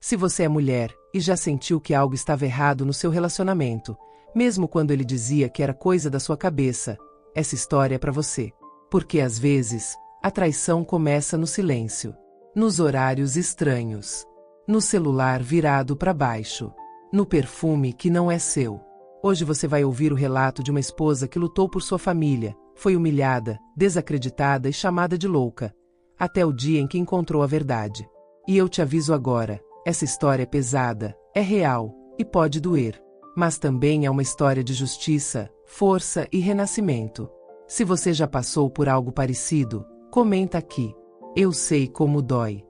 Se você é mulher e já sentiu que algo estava errado no seu relacionamento, mesmo quando ele dizia que era coisa da sua cabeça, essa história é para você. Porque às vezes, a traição começa no silêncio, nos horários estranhos, no celular virado para baixo, no perfume que não é seu. Hoje você vai ouvir o relato de uma esposa que lutou por sua família, foi humilhada, desacreditada e chamada de louca, até o dia em que encontrou a verdade. E eu te aviso agora, essa história é pesada, é real, e pode doer. Mas também é uma história de justiça, força e renascimento. Se você já passou por algo parecido, comenta aqui. Eu sei como dói.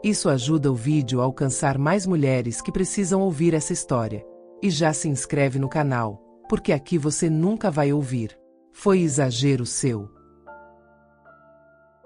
Isso ajuda o vídeo a alcançar mais mulheres que precisam ouvir essa história. E já se inscreve no canal, porque aqui você nunca vai ouvir. Foi exagero seu.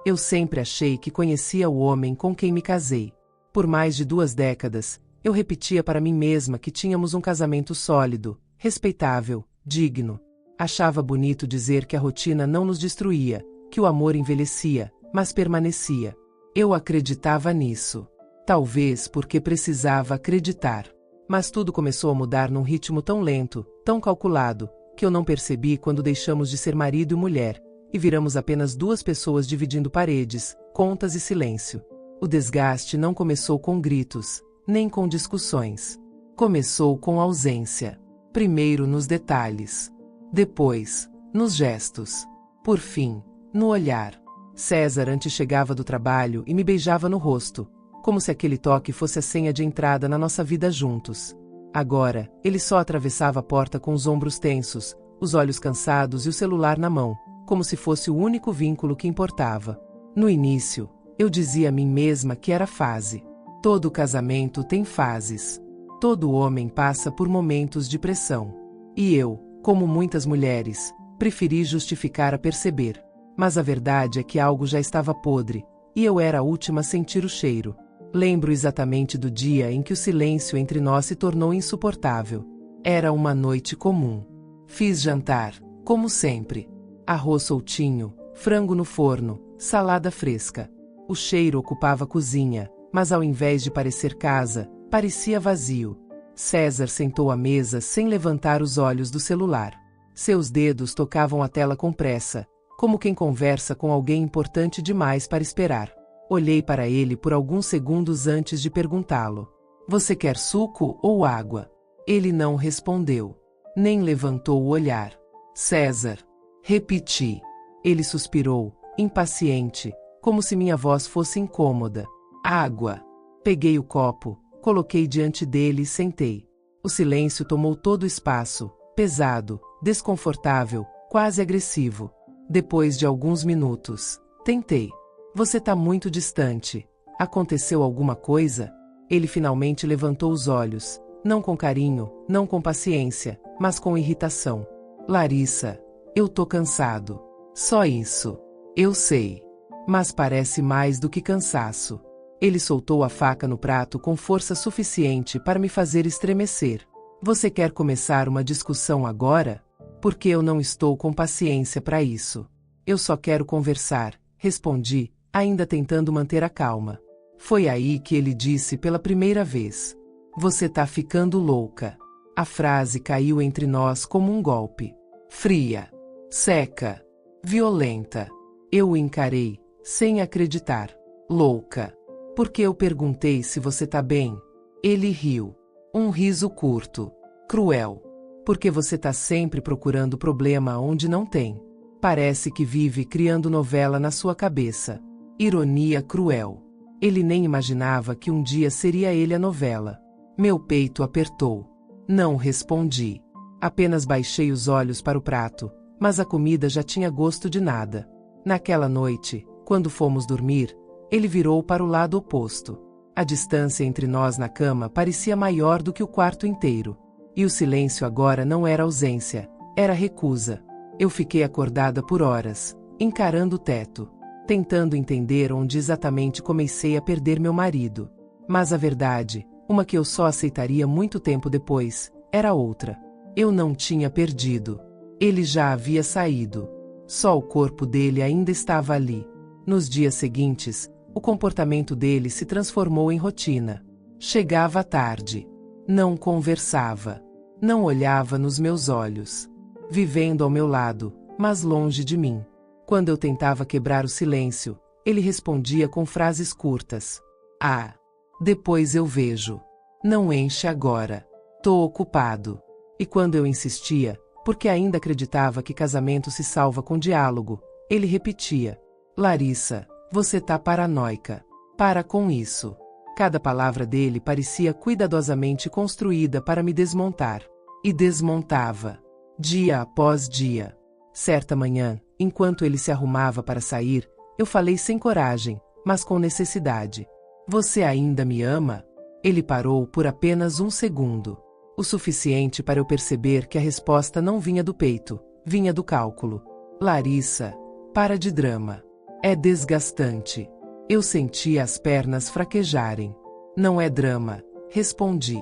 Eu sempre achei que conhecia o homem com quem me casei. Por mais de 2 décadas, eu repetia para mim mesma que tínhamos um casamento sólido, respeitável, digno. Achava bonito dizer que a rotina não nos destruía, que o amor envelhecia, mas permanecia. Eu acreditava nisso. Talvez porque precisava acreditar. Mas tudo começou a mudar num ritmo tão lento, tão calculado, que eu não percebi quando deixamos de ser marido e mulher, e viramos apenas 2 pessoas dividindo paredes, contas e silêncio. O desgaste não começou com gritos, nem com discussões. Começou com ausência. Primeiro nos detalhes. Depois, nos gestos. Por fim, no olhar. César antes chegava do trabalho e me beijava no rosto, como se aquele toque fosse a senha de entrada na nossa vida juntos. Agora, ele só atravessava a porta com os ombros tensos, os olhos cansados e o celular na mão, como se fosse o único vínculo que importava. No início, eu dizia a mim mesma que era fase. Todo casamento tem fases. Todo homem passa por momentos de pressão. E eu, como muitas mulheres, preferi justificar a perceber. Mas a verdade é que algo já estava podre, e eu era a última a sentir o cheiro. Lembro exatamente do dia em que o silêncio entre nós se tornou insuportável. Era uma noite comum. Fiz jantar, como sempre. Arroz soltinho, frango no forno, salada fresca. O cheiro ocupava a cozinha, mas ao invés de parecer casa, parecia vazio. César sentou à mesa sem levantar os olhos do celular. Seus dedos tocavam a tela com pressa, como quem conversa com alguém importante demais para esperar. Olhei para ele por alguns segundos antes de perguntá-lo: "Você quer suco ou água?" Ele não respondeu, nem levantou o olhar. "César." Repeti. Ele suspirou, impaciente, como se minha voz fosse incômoda. "Água." Peguei o copo, coloquei diante dele e sentei. O silêncio tomou todo o espaço, pesado, desconfortável, quase agressivo. Depois de alguns minutos, tentei. "Você tá muito distante. Aconteceu alguma coisa?" Ele finalmente levantou os olhos, não com carinho, não com paciência, mas com irritação. "Larissa, eu tô cansado." "Só isso." "Eu sei. Mas parece mais do que cansaço." Ele soltou a faca no prato com força suficiente para me fazer estremecer. "Você quer começar uma discussão agora? Porque eu não estou com paciência para isso." "Eu só quero conversar", respondi, ainda tentando manter a calma. Foi aí que ele disse pela primeira vez: "Você tá ficando louca." A frase caiu entre nós como um golpe. Fria, seca, violenta. Eu o encarei, sem acreditar. "Louca." "Porque eu perguntei se você tá bem." Ele riu. Um riso curto, cruel. "Porque você tá sempre procurando problema onde não tem. Parece que vive criando novela na sua cabeça." Ironia cruel. Ele nem imaginava que um dia seria ele a novela. Meu peito apertou. Não respondi. Apenas baixei os olhos para o prato, mas a comida já tinha gosto de nada. Naquela noite, quando fomos dormir, ele virou para o lado oposto. A distância entre nós na cama parecia maior do que o quarto inteiro. E o silêncio agora não era ausência, era recusa. Eu fiquei acordada por horas, encarando o teto, tentando entender onde exatamente comecei a perder meu marido. Mas a verdade, uma que eu só aceitaria muito tempo depois, era outra. Eu não tinha perdido. Ele já havia saído. Só o corpo dele ainda estava ali. Nos dias seguintes, o comportamento dele se transformou em rotina. Chegava tarde. Não conversava. Não olhava nos meus olhos. Vivendo ao meu lado, mas longe de mim. Quando eu tentava quebrar o silêncio, ele respondia com frases curtas. Ah, depois eu vejo. Não enche agora. Tô ocupado. E quando eu insistia, porque ainda acreditava que casamento se salva com diálogo, ele repetia: Larissa, você tá paranoica. Para com isso. Cada palavra dele parecia cuidadosamente construída para me desmontar. E desmontava. Dia após dia. Certa manhã, enquanto ele se arrumava para sair, eu falei sem coragem, mas com necessidade. Você ainda me ama? Ele parou por apenas um segundo. O suficiente para eu perceber que a resposta não vinha do peito, vinha do cálculo. Larissa, para de drama. É desgastante. Eu senti as pernas fraquejarem. Não é drama, respondi.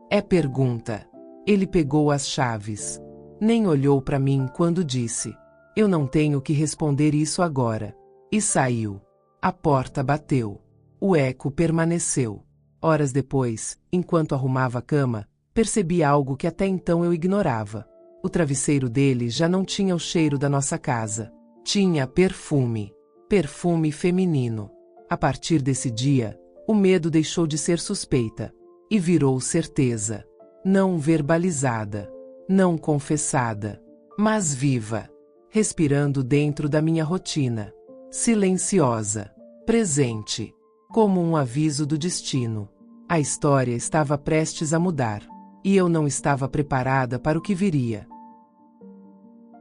É pergunta. Ele pegou as chaves. Nem olhou para mim quando disse: eu não tenho que responder isso agora. E saiu. A porta bateu. O eco permaneceu. Horas depois, enquanto arrumava a cama, percebi algo que até então eu ignorava. O travesseiro dele já não tinha o cheiro da nossa casa. Tinha perfume. Perfume feminino. A partir desse dia, o medo deixou de ser suspeita. E virou certeza. Não verbalizada. Não confessada. Mas viva. Respirando dentro da minha rotina. Silenciosa. Presente. Como um aviso do destino. A história estava prestes a mudar. E eu não estava preparada para o que viria.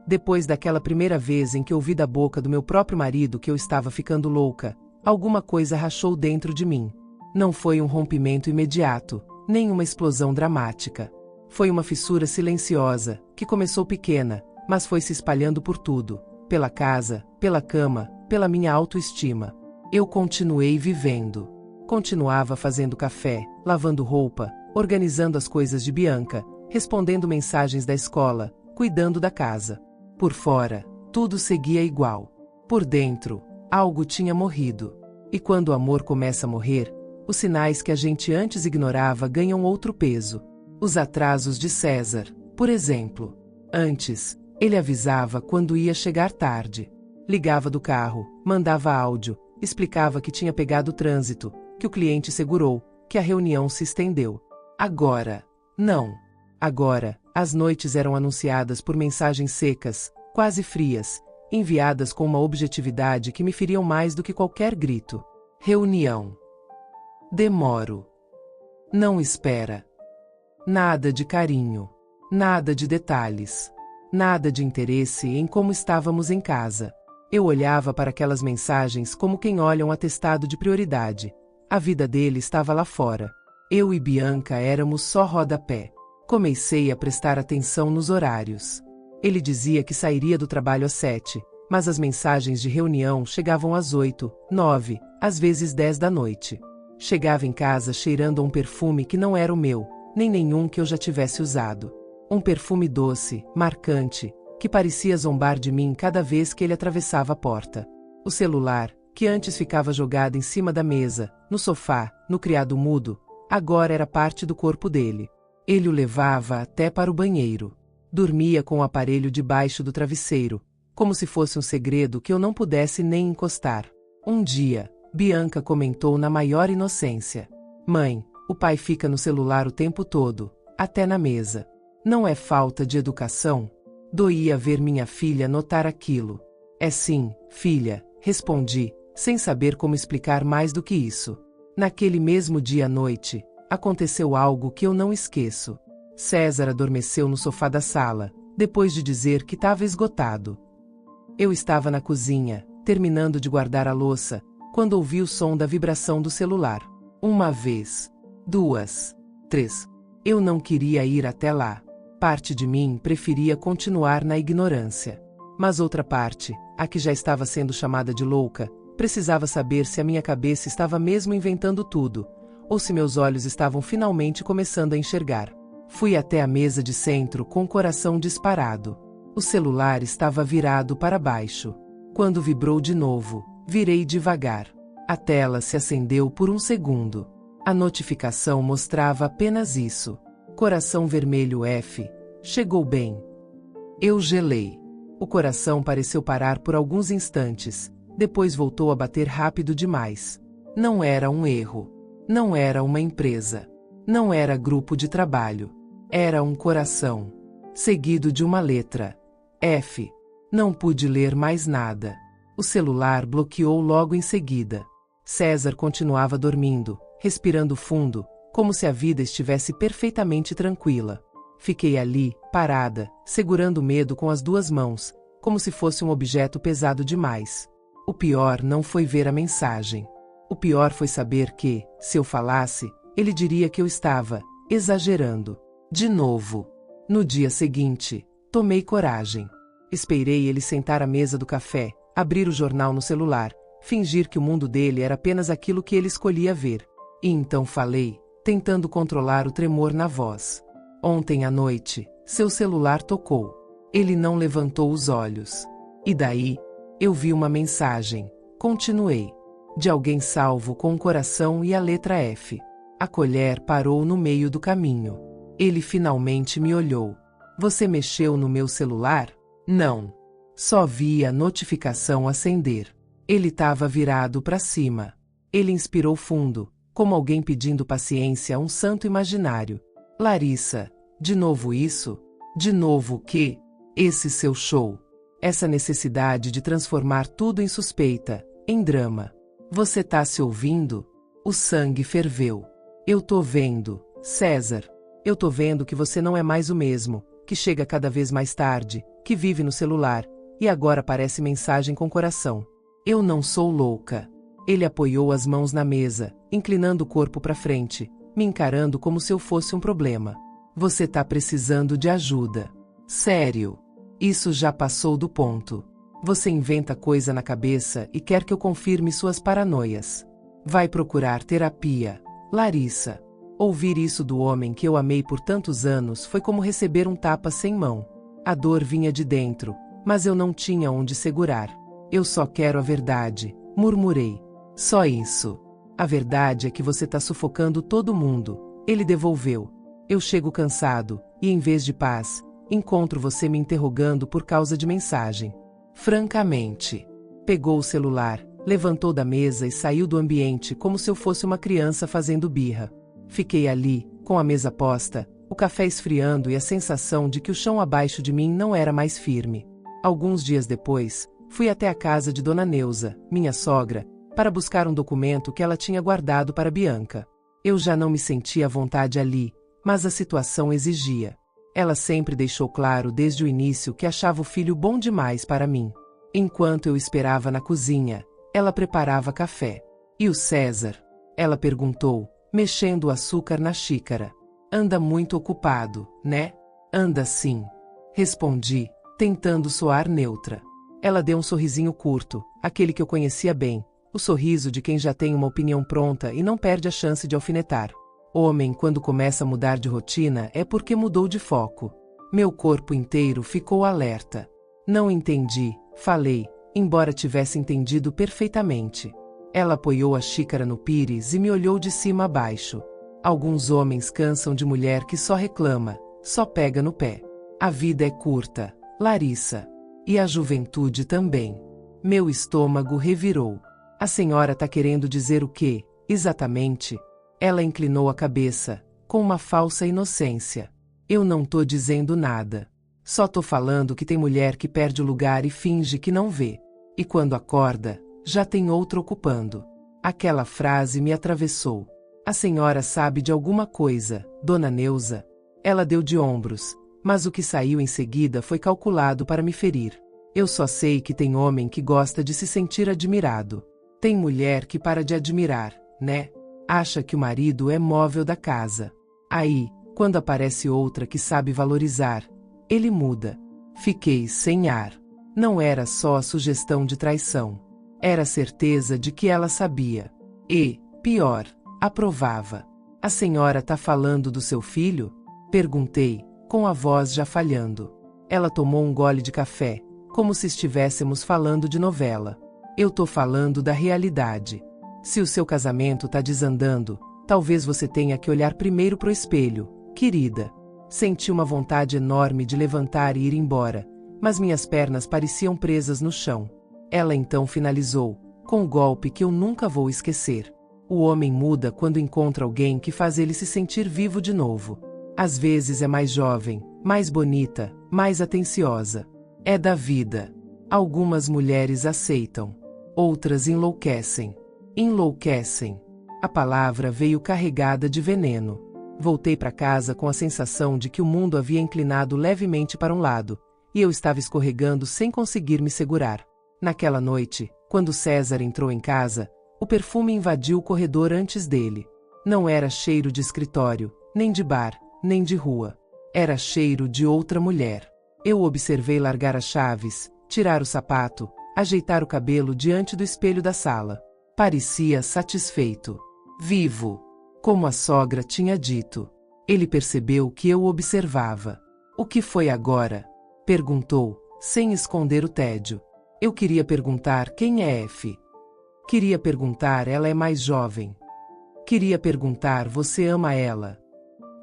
Depois daquela primeira vez em que ouvi da boca do meu próprio marido que eu estava ficando louca, alguma coisa rachou dentro de mim. Não foi um rompimento imediato, nem uma explosão dramática. Foi uma fissura silenciosa, que começou pequena, mas foi se espalhando por tudo, pela casa, pela cama, pela minha autoestima. Eu continuei vivendo. Continuava fazendo café, lavando roupa, organizando as coisas de Bianca, respondendo mensagens da escola, cuidando da casa. Por fora, tudo seguia igual. Por dentro, algo tinha morrido. E quando o amor começa a morrer, os sinais que a gente antes ignorava ganham outro peso. Os atrasos de César, por exemplo. Antes, ele avisava quando ia chegar tarde. Ligava do carro, mandava áudio, explicava que tinha pegado o trânsito, que o cliente segurou, que a reunião se estendeu. Agora, não. Agora, as noites eram anunciadas por mensagens secas, quase frias, enviadas com uma objetividade que me feriam mais do que qualquer grito. Reunião. Demoro. Não espera. Nada de carinho. Nada de detalhes. Nada de interesse em como estávamos em casa. Eu olhava para aquelas mensagens como quem olha um atestado de prioridade. A vida dele estava lá fora. Eu e Bianca éramos só rodapé. Comecei a prestar atenção nos horários. Ele dizia que sairia do trabalho às 7, mas as mensagens de reunião chegavam às 8, 9, às vezes 10 da noite. Chegava em casa cheirando a um perfume que não era o meu, nem nenhum que eu já tivesse usado. Um perfume doce, marcante, que parecia zombar de mim cada vez que ele atravessava a porta. O celular, que antes ficava jogado em cima da mesa, no sofá, no criado mudo, agora era parte do corpo dele. Ele o levava até para o banheiro. Dormia com o aparelho debaixo do travesseiro, como se fosse um segredo que eu não pudesse nem encostar. Um dia, Bianca comentou na maior inocência: Mãe, o pai fica no celular o tempo todo, até na mesa. Não é falta de educação? Doía ver minha filha notar aquilo. É sim, filha, respondi, sem saber como explicar mais do que isso. Naquele mesmo dia à noite, aconteceu algo que eu não esqueço. César adormeceu no sofá da sala, depois de dizer que estava esgotado. Eu estava na cozinha, terminando de guardar a louça, quando ouvi o som da vibração do celular. Uma vez, duas, três. Eu não queria ir até lá. Parte de mim preferia continuar na ignorância. Mas outra parte, a que já estava sendo chamada de louca, precisava saber se a minha cabeça estava mesmo inventando tudo, ou se meus olhos estavam finalmente começando a enxergar. Fui até a mesa de centro com o coração disparado. O celular estava virado para baixo. Quando vibrou de novo, virei devagar. A tela se acendeu por um segundo. A notificação mostrava apenas isso. Coração vermelho F. Chegou bem. Eu gelei. O coração pareceu parar por alguns instantes, depois voltou a bater rápido demais. Não era um erro. Não era uma empresa. Não era grupo de trabalho. Era um coração. Seguido de uma letra. F. Não pude ler mais nada. O celular bloqueou logo em seguida. César continuava dormindo, respirando fundo, como se a vida estivesse perfeitamente tranquila. Fiquei ali, parada, segurando o medo com as duas mãos, como se fosse um objeto pesado demais. O pior não foi ver a mensagem. O pior foi saber que, se eu falasse, ele diria que eu estava exagerando. De novo. No dia seguinte, tomei coragem. Esperei ele sentar à mesa do café, abrir o jornal no celular, fingir que o mundo dele era apenas aquilo que ele escolhia ver. E então falei, tentando controlar o tremor na voz. Ontem à noite, seu celular tocou. Ele não levantou os olhos. E daí? Eu vi uma mensagem. Continuei. De alguém salvo com um coração e a letra F. A colher parou no meio do caminho. Ele finalmente me olhou. Você mexeu no meu celular? Não. Só vi a notificação acender. Ele estava virado para cima. Ele inspirou fundo, como alguém pedindo paciência a um santo imaginário. Larissa, de novo isso? De novo o quê? Esse seu show. Essa necessidade de transformar tudo em suspeita, em drama. Você tá se ouvindo? O sangue ferveu. Eu tô vendo, César. Eu tô vendo que você não é mais o mesmo, que chega cada vez mais tarde, que vive no celular, e agora parece mensagem com coração. Eu não sou louca. Ele apoiou as mãos na mesa, inclinando o corpo para frente, me encarando como se eu fosse um problema. Você tá precisando de ajuda. Sério. Isso já passou do ponto. Você inventa coisa na cabeça e quer que eu confirme suas paranoias. Vai procurar terapia. Larissa. Ouvir isso do homem que eu amei por tantos anos foi como receber um tapa sem mão. A dor vinha de dentro, mas eu não tinha onde segurar. Eu só quero a verdade, murmurei. Só isso. A verdade é que você tá sufocando todo mundo. Ele devolveu. Eu chego cansado, e em vez de paz, encontro você me interrogando por causa de mensagem. Francamente. Pegou o celular, levantou da mesa e saiu do ambiente como se eu fosse uma criança fazendo birra. Fiquei ali, com a mesa posta, o café esfriando e a sensação de que o chão abaixo de mim não era mais firme. Alguns dias depois, fui até a casa de Dona Neuza, minha sogra, para buscar um documento que ela tinha guardado para Bianca. Eu já não me sentia à vontade ali, mas a situação exigia. Ela sempre deixou claro desde o início que achava o filho bom demais para mim. Enquanto eu esperava na cozinha, ela preparava café. E o César? Ela perguntou, mexendo o açúcar na xícara. Anda muito ocupado, né? Anda sim. Respondi, tentando soar neutra. Ela deu um sorrisinho curto, aquele que eu conhecia bem, o sorriso de quem já tem uma opinião pronta e não perde a chance de alfinetar. Homem, quando começa a mudar de rotina, é porque mudou de foco. Meu corpo inteiro ficou alerta. Não entendi, falei, embora tivesse entendido perfeitamente. Ela apoiou a xícara no pires e me olhou de cima a baixo. Alguns homens cansam de mulher que só reclama, só pega no pé. A vida é curta, Larissa. E a juventude também. Meu estômago revirou. A senhora tá querendo dizer o quê, exatamente? Ela inclinou a cabeça, com uma falsa inocência. Eu não tô dizendo nada. Só tô falando que tem mulher que perde o lugar e finge que não vê. E quando acorda, já tem outro ocupando. Aquela frase me atravessou. A senhora sabe de alguma coisa, Dona Neuza? Ela deu de ombros, mas o que saiu em seguida foi calculado para me ferir. Eu só sei que tem homem que gosta de se sentir admirado. Tem mulher que para de admirar, né? Acha que o marido é móvel da casa. Aí, quando aparece outra que sabe valorizar, ele muda. Fiquei sem ar. Não era só a sugestão de traição. Era a certeza de que ela sabia. E, pior, aprovava. A senhora tá falando do seu filho? Perguntei, com a voz já falhando. Ela tomou um gole de café, como se estivéssemos falando de novela. Eu tô falando da realidade. Se o seu casamento tá desandando, Talvez você tenha que olhar primeiro pro espelho, querida. Senti uma vontade enorme de levantar e ir embora, mas minhas pernas pareciam presas no chão. Ela então finalizou, com um golpe que eu nunca vou esquecer. O homem muda quando encontra alguém que faz ele se sentir vivo de novo. Às vezes é mais jovem, mais bonita, mais atenciosa. É da vida. Algumas mulheres aceitam. Outras enlouquecem. Enlouquecem. A palavra veio carregada de veneno. Voltei para casa com a sensação de que o mundo havia inclinado levemente para um lado, e eu estava escorregando sem conseguir me segurar. Naquela noite, quando César entrou em casa, o perfume invadiu o corredor antes dele. Não era cheiro de escritório, nem de bar, nem de rua. Era cheiro de outra mulher. Eu o observei largar as chaves, tirar o sapato, ajeitar o cabelo diante do espelho da sala. Parecia satisfeito. Vivo. Como a sogra tinha dito. Ele percebeu que eu o observava. O que foi agora? Perguntou, sem esconder o tédio. Eu queria perguntar quem é F. Queria perguntar ela é mais jovem. Queria perguntar você ama ela.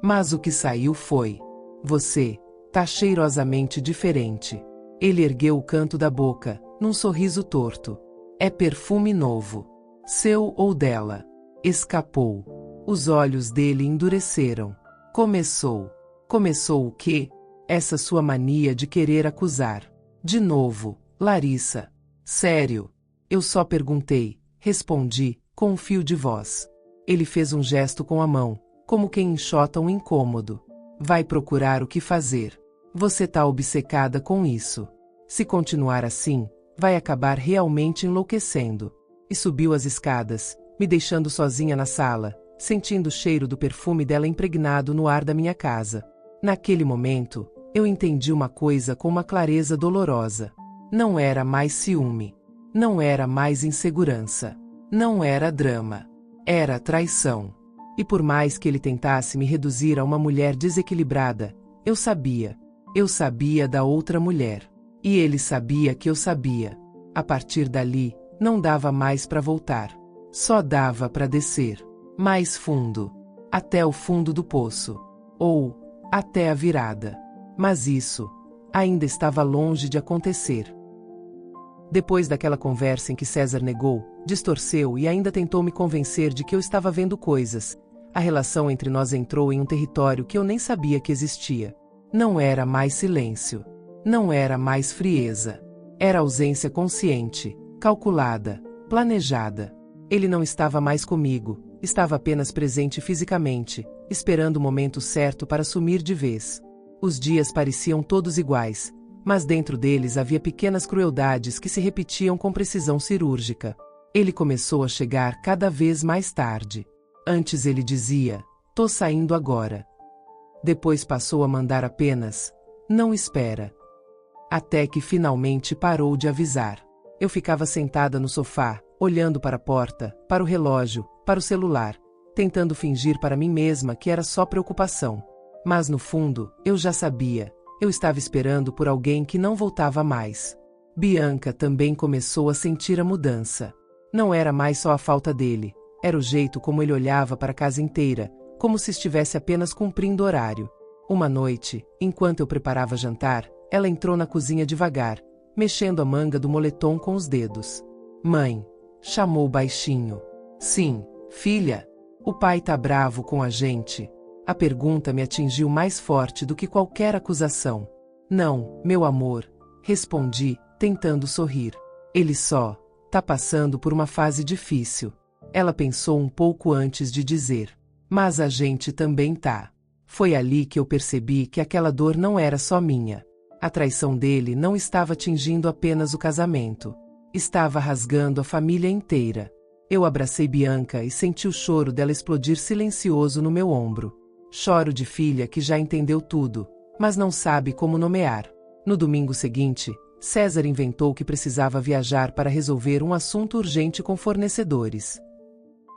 Mas o que saiu foi: você tá cheirosamente diferente. Ele ergueu o canto da boca, num sorriso torto. É perfume novo. Seu ou dela? Escapou. Os olhos dele endureceram. Começou. Começou o quê? Essa sua mania de querer acusar. De novo, Larissa. Sério. Eu só perguntei, respondi, com um fio de voz. Ele fez um gesto com a mão, como quem enxota um incômodo. Vai procurar o que fazer. Você tá obcecada com isso. Se continuar assim, vai acabar realmente enlouquecendo. E subiu as escadas, me deixando sozinha na sala, sentindo o cheiro do perfume dela impregnado no ar da minha casa. Naquele momento, eu entendi uma coisa com uma clareza dolorosa. Não era mais ciúme. Não era mais insegurança. Não era drama. Era traição. E por mais que ele tentasse me reduzir a uma mulher desequilibrada, eu sabia. Eu sabia da outra mulher. E ele sabia que eu sabia. A partir dali, não dava mais para voltar. Só dava para descer. Mais fundo. Até o fundo do poço. Ou, até a virada. Mas isso ainda estava longe de acontecer. Depois daquela conversa em que César negou, distorceu e ainda tentou me convencer de que eu estava vendo coisas, a relação entre nós entrou em um território que eu nem sabia que existia. Não era mais silêncio. Não era mais frieza. Era ausência consciente, calculada, planejada. Ele não estava mais comigo, estava apenas presente fisicamente, esperando o momento certo para sumir de vez. Os dias pareciam todos iguais, mas dentro deles havia pequenas crueldades que se repetiam com precisão cirúrgica. Ele começou a chegar cada vez mais tarde. Antes ele dizia, tô saindo agora. Depois passou a mandar apenas, não espera. Até que finalmente parou de avisar. Eu ficava sentada no sofá, olhando para a porta, para o relógio, para o celular, tentando fingir para mim mesma que era só preocupação. Mas no fundo, eu já sabia. Eu estava esperando por alguém que não voltava mais. Bianca também começou a sentir a mudança. Não era mais só a falta dele. Era o jeito como ele olhava para a casa inteira, como se estivesse apenas cumprindo horário. Uma noite, enquanto eu preparava jantar, ela entrou na cozinha devagar, mexendo a manga do moletom com os dedos. Mãe, chamou baixinho. Sim, filha. O pai tá bravo com a gente. A pergunta me atingiu mais forte do que qualquer acusação. Não, meu amor, respondi, tentando sorrir. Ele só tá passando por uma fase difícil. Ela pensou um pouco antes de dizer. Mas a gente também tá. Foi ali que eu percebi que aquela dor não era só minha. A traição dele não estava atingindo apenas o casamento. Estava rasgando a família inteira. Eu abracei Bianca e senti o choro dela explodir silencioso no meu ombro. Choro de filha que já entendeu tudo, mas não sabe como nomear. No domingo seguinte, César inventou que precisava viajar para resolver um assunto urgente com fornecedores.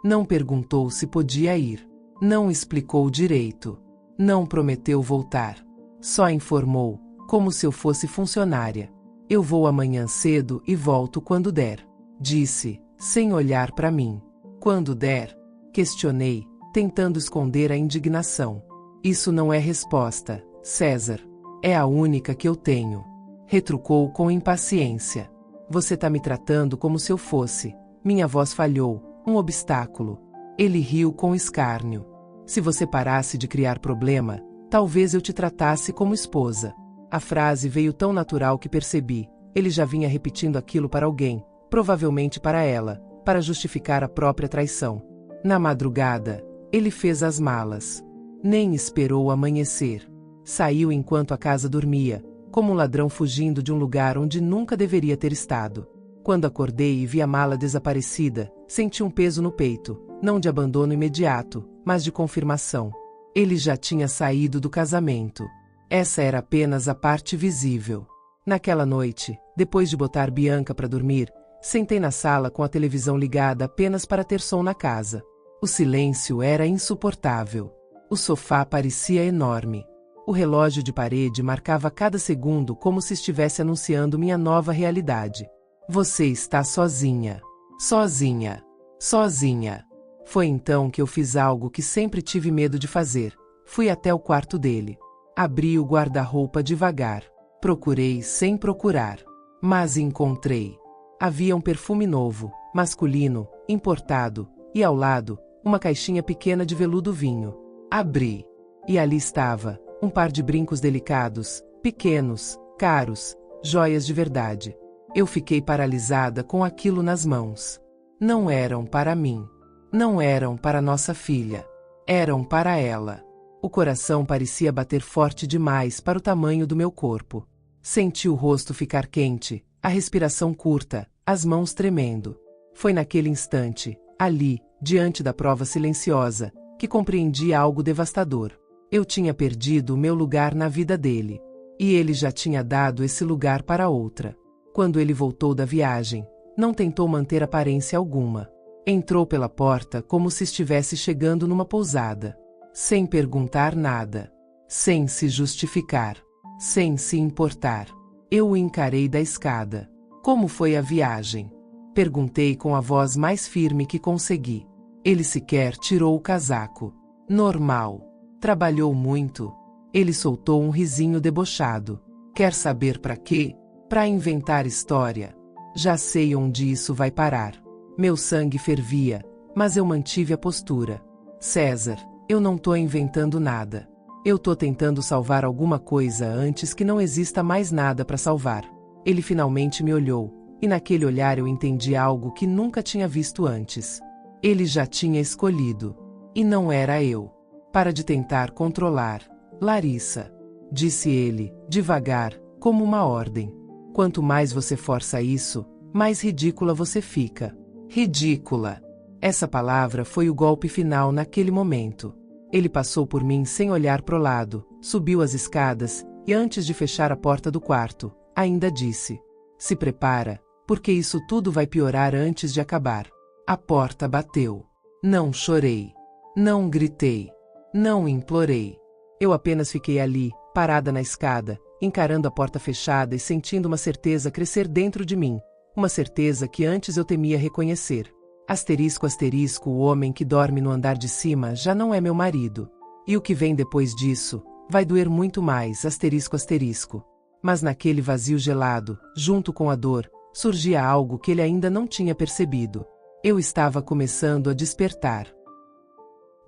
Não perguntou se podia ir. Não explicou direito. Não prometeu voltar. Só informou, como se eu fosse funcionária. Eu vou amanhã cedo e volto quando der. Disse, sem olhar para mim. Quando der? Questionei, tentando esconder a indignação. Isso não é resposta, César. É a única que eu tenho. Retrucou com impaciência. Você tá me tratando como se eu fosse. Minha voz falhou, um obstáculo. Ele riu com escárnio. Se você parasse de criar problema, talvez eu te tratasse como esposa. A frase veio tão natural que percebi. Ele já vinha repetindo aquilo para alguém, provavelmente para ela, para justificar a própria traição. Na madrugada, ele fez as malas. Nem esperou amanhecer. Saiu enquanto a casa dormia, como um ladrão fugindo de um lugar onde nunca deveria ter estado. Quando acordei e vi a mala desaparecida, senti um peso no peito, não de abandono imediato, mas de confirmação. Ele já tinha saído do casamento. Essa era apenas a parte visível. Naquela noite, depois de botar Bianca para dormir, sentei na sala com a televisão ligada apenas para ter som na casa. O silêncio era insuportável. O sofá parecia enorme. O relógio de parede marcava cada segundo como se estivesse anunciando minha nova realidade. Você está sozinha. Sozinha. Sozinha. Foi então que eu fiz algo que sempre tive medo de fazer. Fui até o quarto dele. Abri o guarda-roupa devagar. Procurei sem procurar. Mas encontrei. Havia um perfume novo, masculino, importado, e ao lado, uma caixinha pequena de veludo vinho. Abri. E ali estava, um par de brincos delicados, pequenos, caros, joias de verdade. Eu fiquei paralisada com aquilo nas mãos. Não eram para mim. Não eram para nossa filha. Eram para ela. O coração parecia bater forte demais para o tamanho do meu corpo. Senti o rosto ficar quente, a respiração curta, as mãos tremendo. Foi naquele instante, ali, diante da prova silenciosa, que compreendi algo devastador. Eu tinha perdido o meu lugar na vida dele. E ele já tinha dado esse lugar para outra. Quando ele voltou da viagem, não tentou manter aparência alguma. Entrou pela porta como se estivesse chegando numa pousada. Sem perguntar nada. Sem se justificar. Sem se importar. Eu o encarei da escada. Como foi a viagem? Perguntei com a voz mais firme que consegui. Ele sequer tirou o casaco. Normal. Trabalhou muito. Ele soltou um risinho debochado. Quer saber para quê? Para inventar história. Já sei onde isso vai parar. Meu sangue fervia, mas eu mantive a postura. César, eu não tô inventando nada. Eu tô tentando salvar alguma coisa antes que não exista mais nada para salvar. Ele finalmente me olhou, e naquele olhar eu entendi algo que nunca tinha visto antes. Ele já tinha escolhido. E não era eu. Para de tentar controlar, Larissa. Disse ele, devagar, como uma ordem. Quanto mais você força isso, mais ridícula você fica. Ridícula. Essa palavra foi o golpe final naquele momento. Ele passou por mim sem olhar pro lado, subiu as escadas, e antes de fechar a porta do quarto, ainda disse: se prepara, porque isso tudo vai piorar antes de acabar. A porta bateu. Não chorei. Não gritei. Não implorei. Eu apenas fiquei ali, parada na escada, encarando a porta fechada e sentindo uma certeza crescer dentro de mim. Uma certeza que antes eu temia reconhecer. Asterisco asterisco, o homem que dorme no andar de cima já não é meu marido. E o que vem depois disso, vai doer muito mais, asterisco asterisco. Mas naquele vazio gelado, junto com a dor, surgia algo que ele ainda não tinha percebido. Eu estava começando a despertar.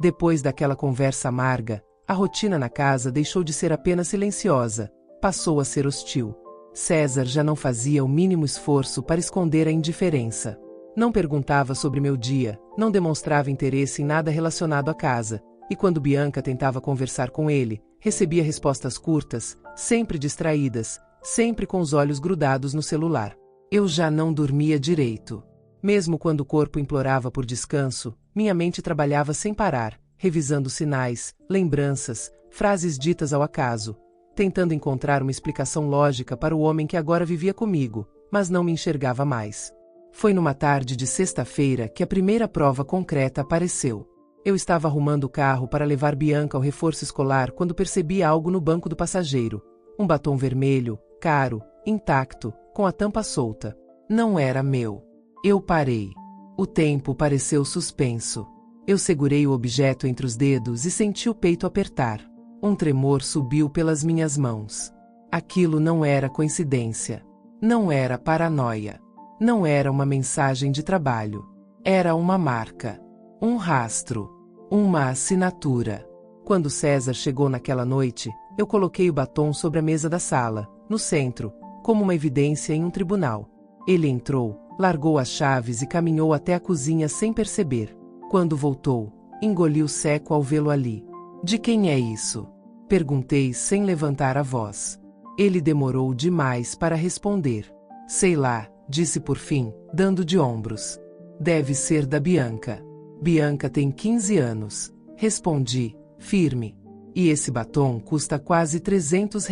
Depois daquela conversa amarga, a rotina na casa deixou de ser apenas silenciosa, passou a ser hostil. César já não fazia o mínimo esforço para esconder a indiferença. Não perguntava sobre meu dia, não demonstrava interesse em nada relacionado à casa, e quando Bianca tentava conversar com ele, recebia respostas curtas, sempre distraídas, sempre com os olhos grudados no celular. Eu já não dormia direito. Mesmo quando o corpo implorava por descanso, minha mente trabalhava sem parar, revisando sinais, lembranças, frases ditas ao acaso, tentando encontrar uma explicação lógica para o homem que agora vivia comigo, mas não me enxergava mais. Foi numa tarde de sexta-feira que a primeira prova concreta apareceu. Eu estava arrumando o carro para levar Bianca ao reforço escolar quando percebi algo no banco do passageiro. Um batom vermelho, caro, intacto, com a tampa solta. Não era meu. Eu parei. O tempo pareceu suspenso. Eu segurei o objeto entre os dedos e senti o peito apertar. Um tremor subiu pelas minhas mãos. Aquilo não era coincidência. Não era paranoia. Não era uma mensagem de trabalho. Era uma marca. Um rastro. Uma assinatura. Quando César chegou naquela noite, eu coloquei o batom sobre a mesa da sala, no centro, como uma evidência em um tribunal. Ele entrou, largou as chaves e caminhou até a cozinha sem perceber. Quando voltou, engoliu seco ao vê-lo ali. De quem é isso? Perguntei sem levantar a voz. Ele demorou demais para responder. Sei lá, disse por fim, dando de ombros. Deve ser da Bianca. Bianca tem 15 anos. Respondi, firme. E esse batom custa quase R$ 300.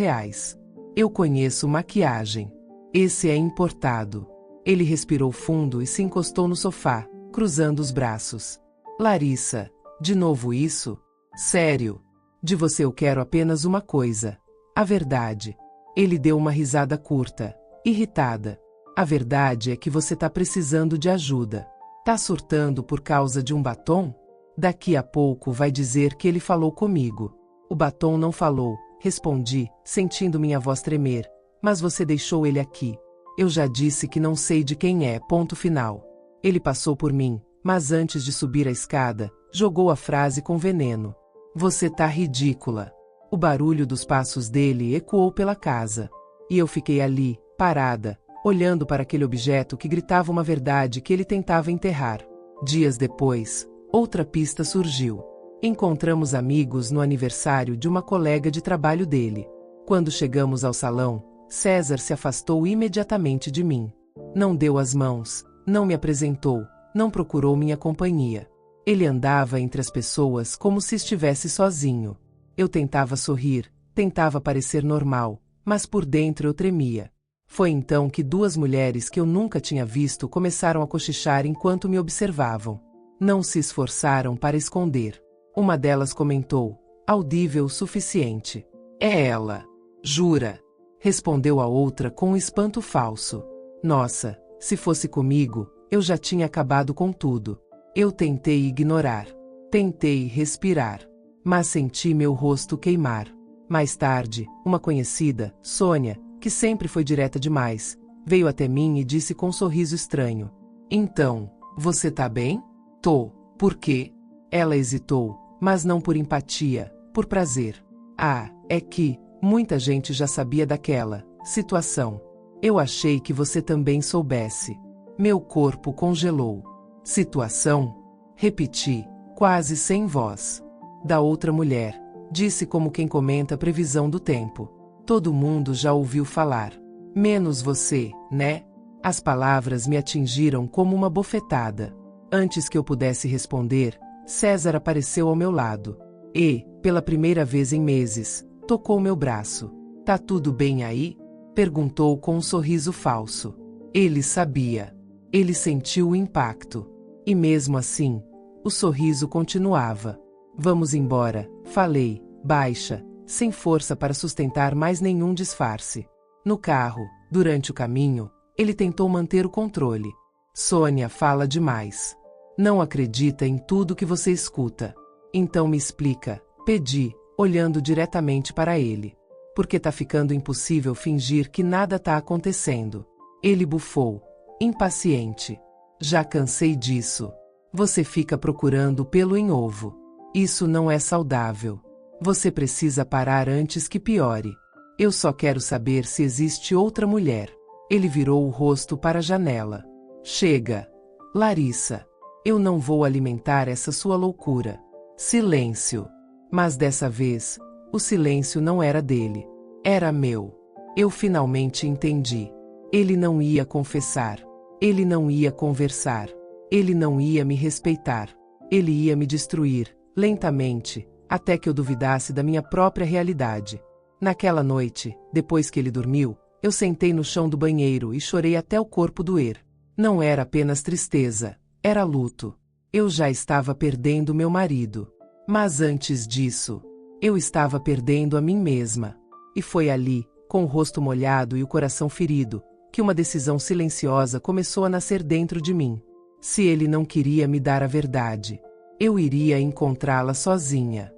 Eu conheço maquiagem. Esse é importado. Ele respirou fundo e se encostou no sofá, cruzando os braços. Larissa, de novo isso? Sério? De você eu quero apenas uma coisa. A verdade. Ele deu uma risada curta, irritada. A verdade é que você tá precisando de ajuda. Tá surtando por causa de um batom? Daqui a pouco vai dizer que ele falou comigo. O batom não falou, respondi, sentindo minha voz tremer. Mas você deixou ele aqui. Eu já disse que não sei de quem é, ponto final. Ele passou por mim, mas antes de subir a escada, jogou a frase com veneno. Você tá ridícula. O barulho dos passos dele ecoou pela casa. E eu fiquei ali, parada, olhando para aquele objeto que gritava uma verdade que ele tentava enterrar. Dias depois, outra pista surgiu. Encontramos amigos no aniversário de uma colega de trabalho dele. Quando chegamos ao salão, César se afastou imediatamente de mim. Não deu as mãos, não me apresentou, não procurou minha companhia. Ele andava entre as pessoas como se estivesse sozinho. Eu tentava sorrir, tentava parecer normal, mas por dentro eu tremia. Foi então que duas mulheres que eu nunca tinha visto começaram a cochichar enquanto me observavam. Não se esforçaram para esconder. Uma delas comentou, audível o suficiente. É ela. Jura? Respondeu a outra com um espanto falso. Nossa, se fosse comigo, eu já tinha acabado com tudo. Eu tentei ignorar. Tentei respirar. Mas senti meu rosto queimar. Mais tarde, uma conhecida, Sônia, que sempre foi direta demais, veio até mim e disse com um sorriso estranho. Então, você tá bem? Tô. Por quê? Ela hesitou, mas não por empatia, por prazer. Ah, é que muita gente já sabia daquela situação. Eu achei que você também soubesse. Meu corpo congelou. Situação? Repeti, quase sem voz. Da outra mulher, disse como quem comenta a previsão do tempo. Todo mundo já ouviu falar. Menos você, né? As palavras me atingiram como uma bofetada. Antes que eu pudesse responder, César apareceu ao meu lado. E, pela primeira vez em meses, tocou meu braço. Tá tudo bem aí? Perguntou com um sorriso falso. Ele sabia. Ele sentiu o impacto. E mesmo assim, o sorriso continuava. Vamos embora, falei, baixa, sem força para sustentar mais nenhum disfarce. No carro, durante o caminho, ele tentou manter o controle. Sônia fala demais. Não acredita em tudo que você escuta. Então me explica, pedi, olhando diretamente para ele. Porque tá ficando impossível fingir que nada tá acontecendo. Ele bufou, impaciente. Já cansei disso. Você fica procurando pelo em ovo. Isso não é saudável. Você precisa parar antes que piore. Eu só quero saber se existe outra mulher. Ele virou o rosto para a janela. Chega. Larissa. Eu não vou alimentar essa sua loucura. Silêncio. Mas dessa vez, o silêncio não era dele. Era meu. Eu finalmente entendi. Ele não ia confessar. Ele não ia conversar. Ele não ia me respeitar. Ele ia me destruir, lentamente, até que eu duvidasse da minha própria realidade. Naquela noite, depois que ele dormiu, eu sentei no chão do banheiro e chorei até o corpo doer. Não era apenas tristeza, era luto. Eu já estava perdendo meu marido. Mas antes disso, eu estava perdendo a mim mesma. E foi ali, com o rosto molhado e o coração ferido, que uma decisão silenciosa começou a nascer dentro de mim. Se ele não queria me dar a verdade, Eu iria encontrá-la sozinha.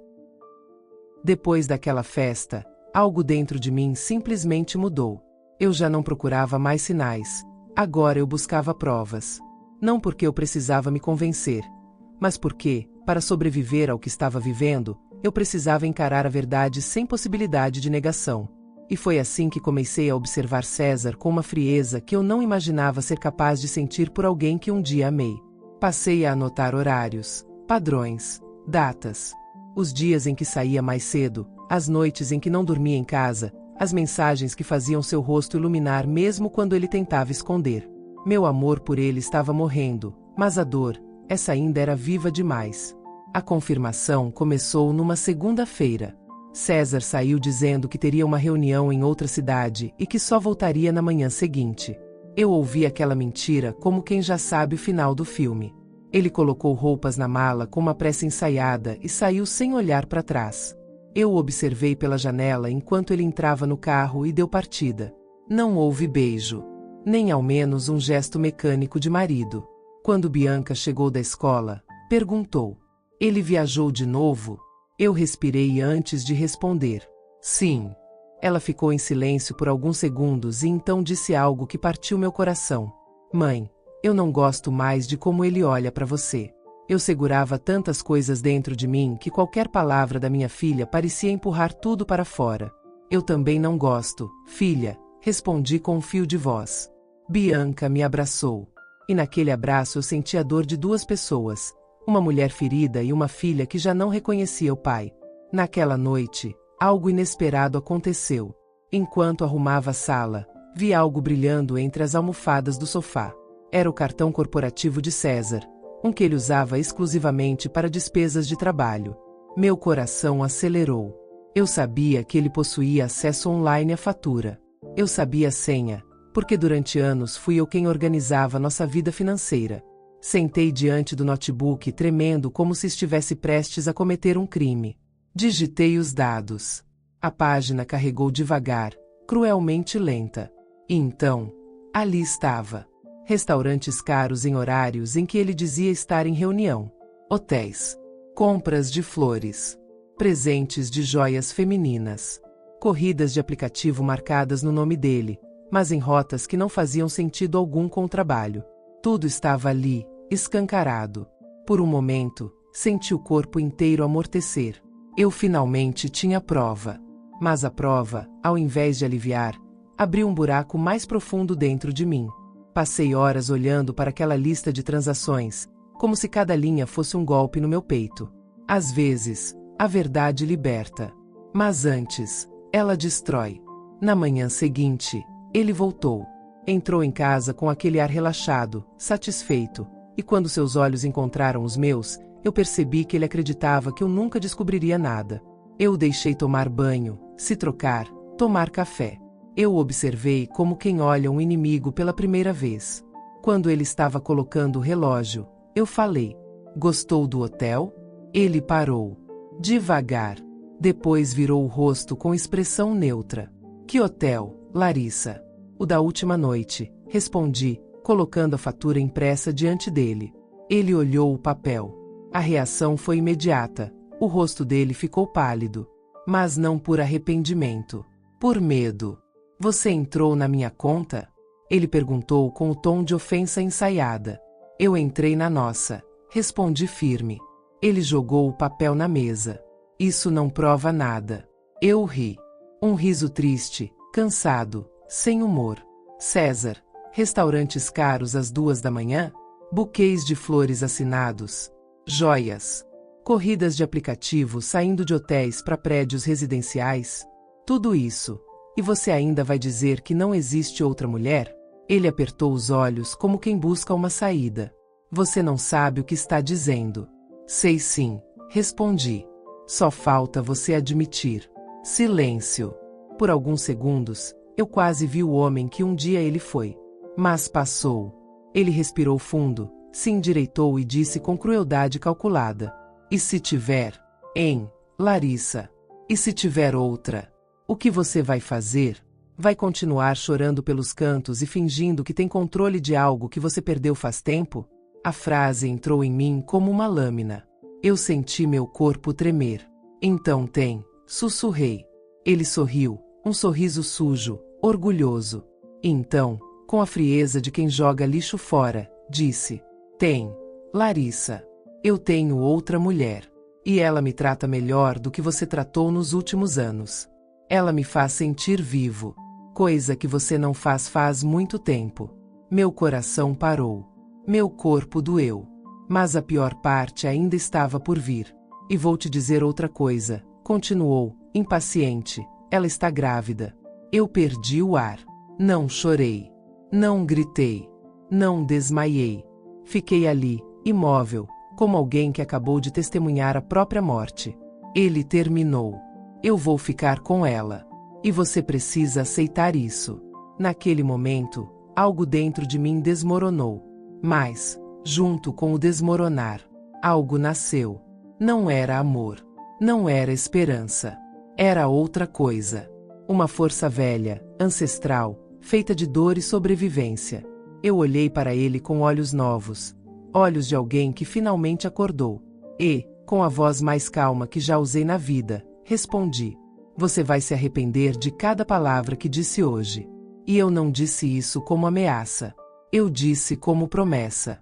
Depois daquela festa, algo dentro de mim simplesmente mudou. Eu já não procurava mais sinais. Agora eu buscava provas. Não porque eu precisava me convencer, mas porque, para sobreviver ao que estava vivendo, eu precisava encarar a verdade sem possibilidade de negação. E foi assim que comecei a observar César com uma frieza que eu não imaginava ser capaz de sentir por alguém que um dia amei. Passei a anotar horários, padrões, datas. Os dias em que saía mais cedo, as noites em que não dormia em casa, as mensagens que faziam seu rosto iluminar mesmo quando ele tentava esconder. Meu amor por ele estava morrendo, mas a dor, essa ainda era viva demais. A confirmação começou numa segunda-feira. César saiu dizendo que teria uma reunião em outra cidade e que só voltaria na manhã seguinte. Eu ouvi aquela mentira como quem já sabe o final do filme. Ele colocou roupas na mala com uma pressa ensaiada e saiu sem olhar para trás. Eu o observei pela janela enquanto ele entrava no carro e deu partida. Não houve beijo, nem ao menos um gesto mecânico de marido. Quando Bianca chegou da escola, perguntou: "Ele viajou de novo?" Eu respirei antes de responder: "Sim." Ela ficou em silêncio por alguns segundos e então disse algo que partiu meu coração: "Mãe, eu não gosto mais de como ele olha para você." Eu segurava tantas coisas dentro de mim que qualquer palavra da minha filha parecia empurrar tudo para fora. "Eu também não gosto, filha", respondi com um fio de voz. Bianca me abraçou. E naquele abraço eu senti a dor de duas pessoas, uma mulher ferida e uma filha que já não reconhecia o pai. Naquela noite, algo inesperado aconteceu. Enquanto arrumava a sala, vi algo brilhando entre as almofadas do sofá. Era o cartão corporativo de César, um que ele usava exclusivamente para despesas de trabalho. Meu coração acelerou. Eu sabia que ele possuía acesso online à fatura. Eu sabia a senha, porque durante anos fui eu quem organizava nossa vida financeira. Sentei diante do notebook tremendo como se estivesse prestes a cometer um crime. Digitei os dados. A página carregou devagar, cruelmente lenta. E então, ali estava. Restaurantes caros em horários em que ele dizia estar em reunião. Hotéis. Compras de flores. Presentes de joias femininas. Corridas de aplicativo marcadas no nome dele, mas em rotas que não faziam sentido algum com o trabalho. Tudo estava ali, escancarado. Por um momento, senti o corpo inteiro amortecer. Eu finalmente tinha prova. Mas a prova, ao invés de aliviar, abriu um buraco mais profundo dentro de mim. Passei horas olhando para aquela lista de transações, como se cada linha fosse um golpe no meu peito. Às vezes, a verdade liberta. Mas antes, ela destrói. Na manhã seguinte, ele voltou. Entrou em casa com aquele ar relaxado, satisfeito, e quando seus olhos encontraram os meus, eu percebi que ele acreditava que eu nunca descobriria nada. Eu o deixei tomar banho, se trocar, tomar café. Eu o observei como quem olha um inimigo pela primeira vez. Quando ele estava colocando o relógio, eu falei: "Gostou do hotel?" Ele parou. Devagar. Depois virou o rosto com expressão neutra. "Que hotel, Larissa?" "O da última noite", respondi, colocando a fatura impressa diante dele. Ele olhou o papel. A reação foi imediata. O rosto dele ficou pálido. Mas não por arrependimento. Por medo. "Você entrou na minha conta?" Ele perguntou com o tom de ofensa ensaiada. "Eu entrei na nossa", respondi firme. Ele jogou o papel na mesa. "Isso não prova nada." Eu ri. Um riso triste, cansado, sem humor. "César, restaurantes caros às 2 da manhã? Buquês de flores assinados? Joias? Corridas de aplicativo saindo de hotéis para prédios residenciais? Tudo isso. E você ainda vai dizer que não existe outra mulher?" Ele apertou os olhos como quem busca uma saída. "Você não sabe o que está dizendo." "Sei sim", respondi. "Só falta você admitir." Silêncio. Por alguns segundos, eu quase vi o homem que um dia ele foi. Mas passou. Ele respirou fundo, se endireitou e disse com crueldade calculada: "E se tiver? Hein, Larissa? E se tiver outra? O que você vai fazer? Vai continuar chorando pelos cantos e fingindo que tem controle de algo que você perdeu faz tempo?" A frase entrou em mim como uma lâmina. Eu senti meu corpo tremer. Então tem, sussurrei. Ele sorriu, um sorriso sujo, orgulhoso. E então, com a frieza de quem joga lixo fora, disse: tem, Larissa. Eu tenho outra mulher. E ela me trata melhor do que você tratou nos últimos anos. Ela me faz sentir vivo. Coisa que você não faz muito tempo. Meu coração parou. Meu corpo doeu. Mas a pior parte ainda estava por vir. E vou te dizer outra coisa, continuou, impaciente. Ela está grávida. Eu perdi o ar. Não chorei. Não gritei. Não desmaiei. Fiquei ali, imóvel, como alguém que acabou de testemunhar a própria morte. Ele terminou. Eu vou ficar com ela. E você precisa aceitar isso. Naquele momento, algo dentro de mim desmoronou. Mas, junto com o desmoronar, algo nasceu. Não era amor. Não era esperança. Era outra coisa. Uma força velha, ancestral, feita de dor e sobrevivência. Eu olhei para ele com olhos novos. Olhos de alguém que finalmente acordou. E, com a voz mais calma que já usei na vida, respondi: você vai se arrepender de cada palavra que disse hoje. E eu não disse isso como ameaça. Eu disse como promessa.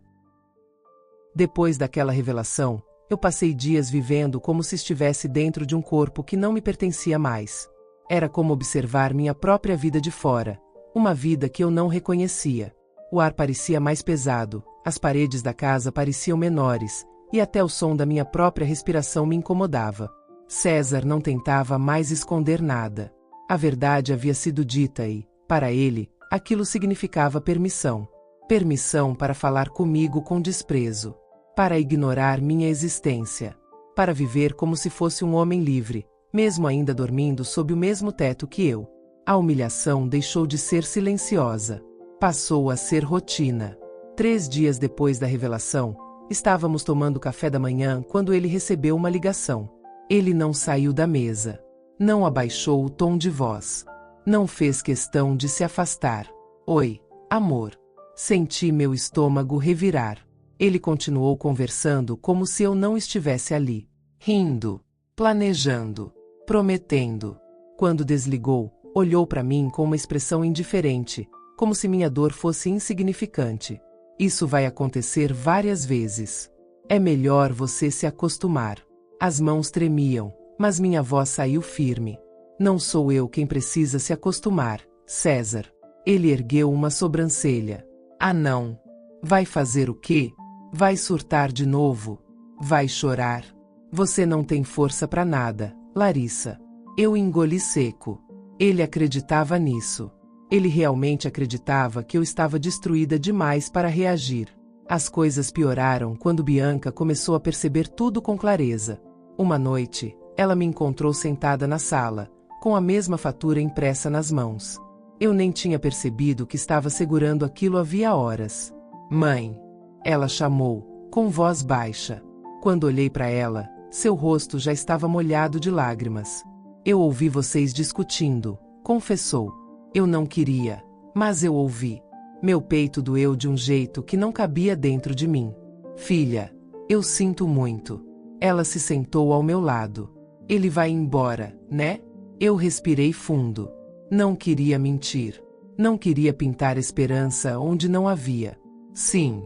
Depois daquela revelação, eu passei dias vivendo como se estivesse dentro de um corpo que não me pertencia mais. Era como observar minha própria vida de fora. Uma vida que eu não reconhecia. O ar parecia mais pesado, as paredes da casa pareciam menores, e até o som da minha própria respiração me incomodava. César não tentava mais esconder nada. A verdade havia sido dita e, para ele, aquilo significava permissão. Permissão para falar comigo com desprezo. Para ignorar minha existência. Para viver como se fosse um homem livre, mesmo ainda dormindo sob o mesmo teto que eu. A humilhação deixou de ser silenciosa. Passou a ser rotina. 3 dias depois da revelação, estávamos tomando café da manhã quando ele recebeu uma ligação. Ele não saiu da mesa. Não abaixou o tom de voz. Não fez questão de se afastar. Oi, amor. Senti meu estômago revirar. Ele continuou conversando como se eu não estivesse ali. Rindo. Planejando. Prometendo. Quando desligou, olhou para mim com uma expressão indiferente, como se minha dor fosse insignificante. Isso vai acontecer várias vezes. É melhor você se acostumar. As mãos tremiam, mas minha voz saiu firme. Não sou eu quem precisa se acostumar, César. Ele ergueu uma sobrancelha. Ah, não. Vai fazer o quê? Vai surtar de novo? Vai chorar? Você não tem força para nada, Larissa. Eu engoli seco. Ele acreditava nisso. Ele realmente acreditava que eu estava destruída demais para reagir. As coisas pioraram quando Bianca começou a perceber tudo com clareza. Uma noite, ela me encontrou sentada na sala, com a mesma fatura impressa nas mãos. Eu nem tinha percebido que estava segurando aquilo havia horas. Mãe! Ela chamou, com voz baixa. Quando olhei para ela, seu rosto já estava molhado de lágrimas. Eu ouvi vocês discutindo, confessou. Eu não queria, mas eu ouvi. Meu peito doeu de um jeito que não cabia dentro de mim. Filha, eu sinto muito. Ela se sentou ao meu lado. Ele vai embora, né? Eu respirei fundo. Não queria mentir. Não queria pintar esperança onde não havia. Sim,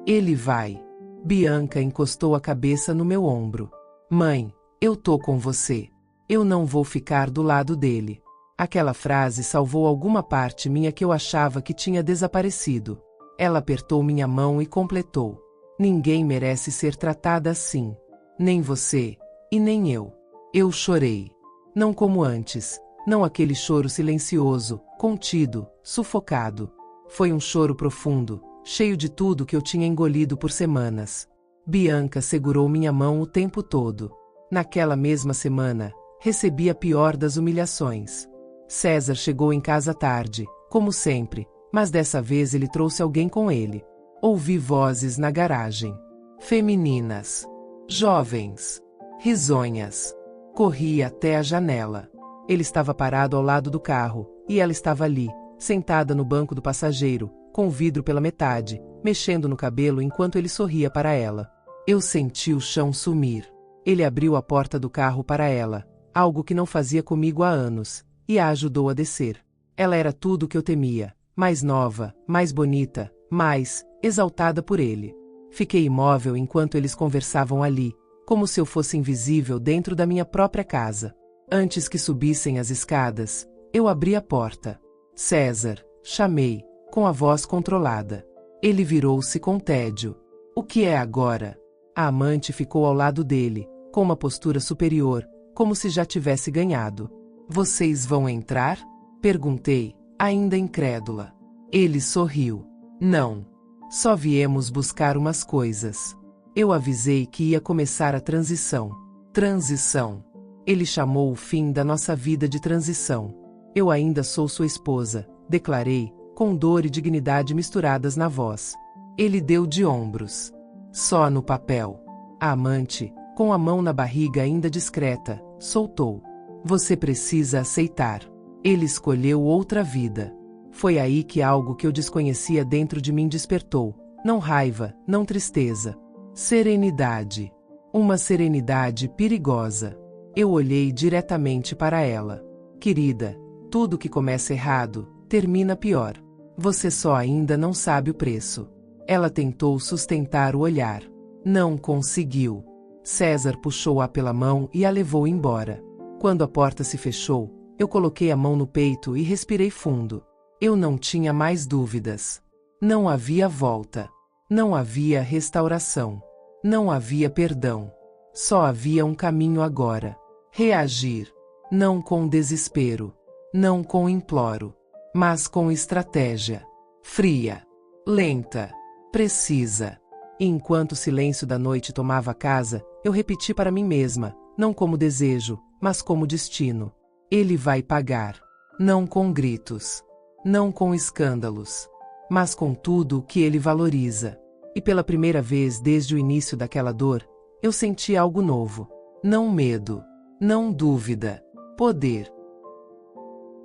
ele vai. Bianca encostou a cabeça no meu ombro. Mãe, eu tô com você. Eu não vou ficar do lado dele. Aquela frase salvou alguma parte minha que eu achava que tinha desaparecido. Ela apertou minha mão e completou. Ninguém merece ser tratada assim. Nem você, e nem eu. Eu chorei. Não como antes. Não aquele choro silencioso, contido, sufocado. Foi um choro profundo, cheio de tudo que eu tinha engolido por semanas. Bianca segurou minha mão o tempo todo. Naquela mesma semana, recebi a pior das humilhações. César chegou em casa tarde, como sempre, mas dessa vez ele trouxe alguém com ele. Ouvi vozes na garagem. Femininas. Jovens. Risonhas. Corri até a janela. Ele estava parado ao lado do carro, e ela estava ali, sentada no banco do passageiro, com o vidro pela metade, mexendo no cabelo enquanto ele sorria para ela. Eu senti o chão sumir. Ele abriu a porta do carro para ela, algo que não fazia comigo há anos, e a ajudou a descer. Ela era tudo o que eu temia, mais nova, mais bonita, mais exaltada por ele. Fiquei imóvel enquanto eles conversavam ali, como se eu fosse invisível dentro da minha própria casa. Antes que subissem as escadas, eu abri a porta. César, chamei, com a voz controlada. Ele virou-se com tédio. O que é agora? A amante ficou ao lado dele, com uma postura superior, como se já tivesse ganhado. Vocês vão entrar? Perguntei, ainda incrédula. Ele sorriu. Não. Só viemos buscar umas coisas. Eu avisei que ia começar a transição. Transição. Ele chamou o fim da nossa vida de transição. Eu ainda sou sua esposa, declarei, com dor e dignidade misturadas na voz. Ele deu de ombros. Só no papel. A amante, com a mão na barriga ainda discreta, soltou. Você precisa aceitar. Ele escolheu outra vida. Foi aí que algo que eu desconhecia dentro de mim despertou. Não raiva, não tristeza. Serenidade. Uma serenidade perigosa. Eu olhei diretamente para ela. Querida, tudo que começa errado, termina pior. Você só ainda não sabe o preço. Ela tentou sustentar o olhar. Não conseguiu. César puxou-a pela mão e a levou embora. Quando a porta se fechou, eu coloquei a mão no peito e respirei fundo. Eu não tinha mais dúvidas. Não havia volta. Não havia restauração. Não havia perdão. Só havia um caminho agora. Reagir. Não com desespero. Não com imploro. Mas com estratégia. Fria. Lenta. Precisa. E enquanto o silêncio da noite tomava a casa, eu repeti para mim mesma, não como desejo, mas como destino. Ele vai pagar. Não com gritos. Não com escândalos. Mas com tudo o que ele valoriza. E pela primeira vez desde o início daquela dor, eu senti algo novo. Não medo. Não dúvida. Poder.